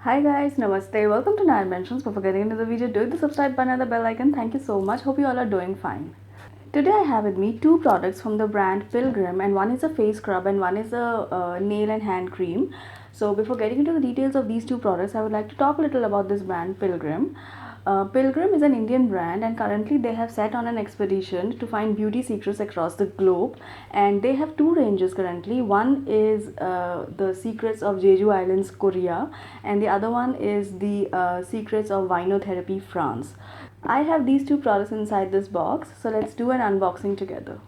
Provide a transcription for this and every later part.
Hi guys, Namaste. Welcome to Nine Mentions. Before getting into the video, do the subscribe button and the bell icon. Thank you so much. Hope you all are doing fine. Today I have with me two products from the brand Pilgrim, and one is a face scrub and one is a nail and hand cream. So before getting into the details of these two products, I would like to talk a little about this brand Pilgrim. Pilgrim is an Indian brand, and currently they have set on an expedition to find beauty secrets across the globe. And they have two ranges currently. One is the secrets of Jeju Islands, Korea, and the other one is the secrets of Vinotherapy, France. I have these two products inside this box, so let's do an unboxing together.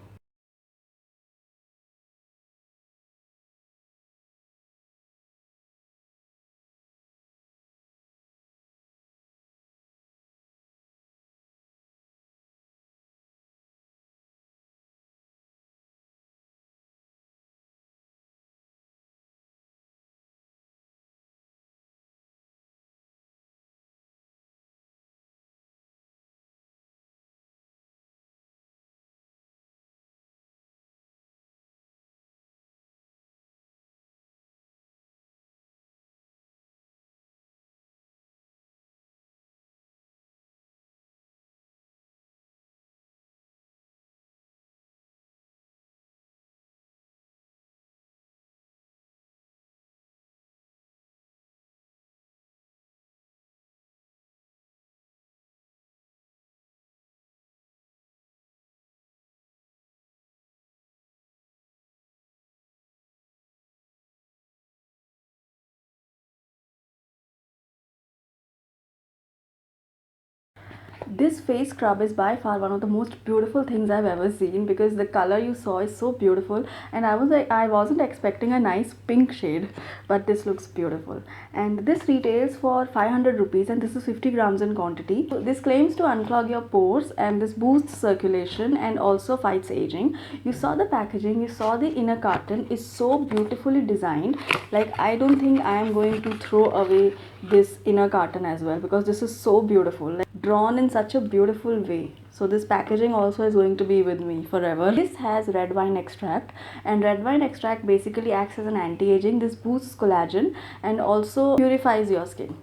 This face scrub is by far one of the most beautiful things I've ever seen, because the color you saw is so beautiful, and I wasn't expecting a nice pink shade, but this looks beautiful. And this retails for 500 rupees, and this is 50 grams in quantity. So this claims to unclog your pores, and this boosts circulation and also fights aging. You saw the packaging, you saw the inner carton is so beautifully designed. Like, I don't think I am going to throw away this inner carton as well, because this is so beautiful, like drawn in such a beautiful way. So this packaging also is going to be with me forever. This has red wine extract, and red wine extract basically acts as an anti-aging. This boosts collagen and also purifies your skin.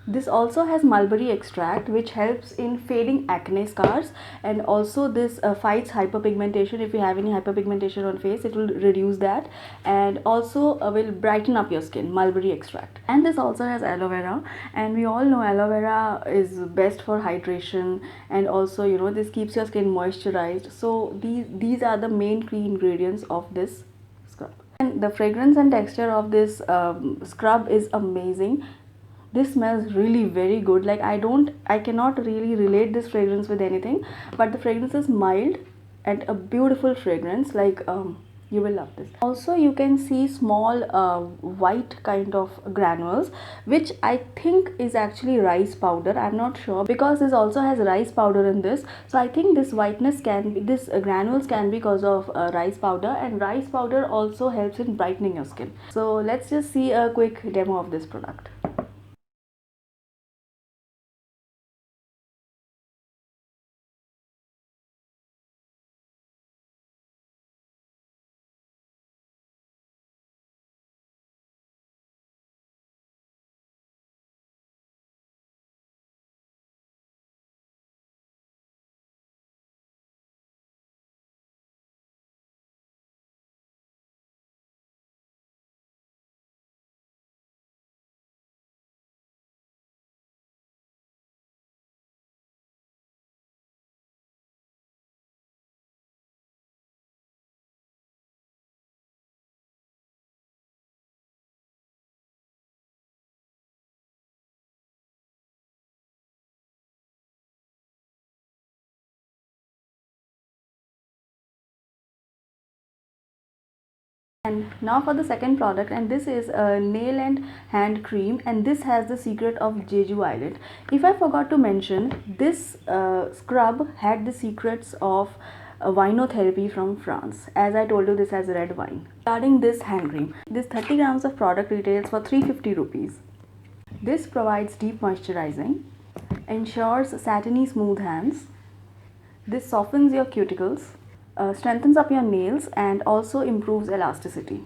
This also has mulberry extract, which helps in fading acne scars, and also this fights hyperpigmentation. If you have any hyperpigmentation on face, it will reduce that, and also will brighten up your skin. Mulberry extract. And this also has aloe vera, and we all know aloe vera is best for hydration, and also, you know, this keeps your skin moisturized. So these are the main key ingredients of this scrub. And the fragrance and texture of this scrub is amazing. This smells really very good. Like, I cannot really relate this fragrance with anything, but the fragrance is mild and a beautiful fragrance. Like, you will love this. Also, you can see small white kind of granules, which I think is actually rice powder. I'm not sure, because this also has rice powder in this, so I think this whiteness can be, this granules can be because of rice powder, and rice powder also helps in brightening your skin. So let's just see a quick demo of this product. And now for the second product, and this is a nail and hand cream, and this has the secret of Jeju Island. If I forgot to mention, this scrub had the secrets of Vinotherapy from France. As I told you, this has red wine. Regarding this hand cream, this 30 grams of product retails for 350 rupees. This provides deep moisturizing, ensures satiny smooth hands. This softens your cuticles, strengthens up your nails, and also improves elasticity.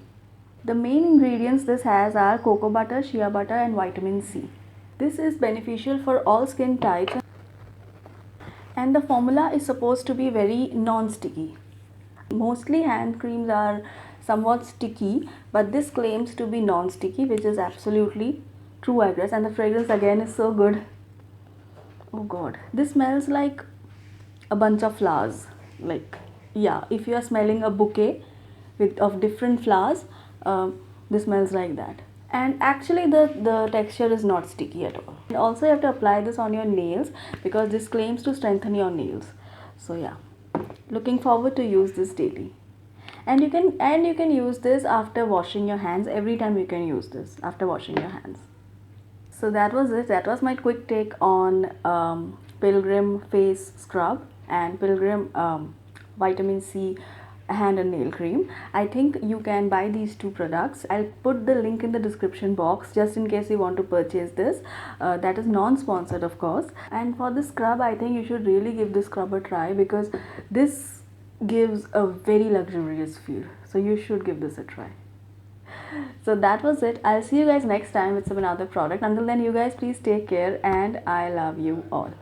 The main ingredients this has are cocoa butter, shea butter and vitamin C. This is beneficial for all skin types, and the formula is supposed to be very non-sticky. Mostly hand creams are somewhat sticky, but this claims to be non-sticky, which is absolutely true, I guess. And the fragrance again is so good. Oh god, this smells like a bunch of flowers. Like, yeah, if you are smelling a bouquet of different flowers, this smells like that. And actually the texture is not sticky at all. And also you have to apply this on your nails because this claims to strengthen your nails. So yeah, looking forward to use this daily. And you can use this after washing your hands. Every time you can use this after washing your hands. So that was it. That was my quick take on Pilgrim face scrub and Pilgrim vitamin C hand and nail cream. I think you can buy these two products. I'll put the link in the description box just in case you want to purchase this. That is non-sponsored, of course. And for the scrub, I think you should really give this scrub a try because this gives a very luxurious feel. So you should give this a try. So that was it. I'll see you guys next time with some another product. Until then, you guys please take care and I love you all.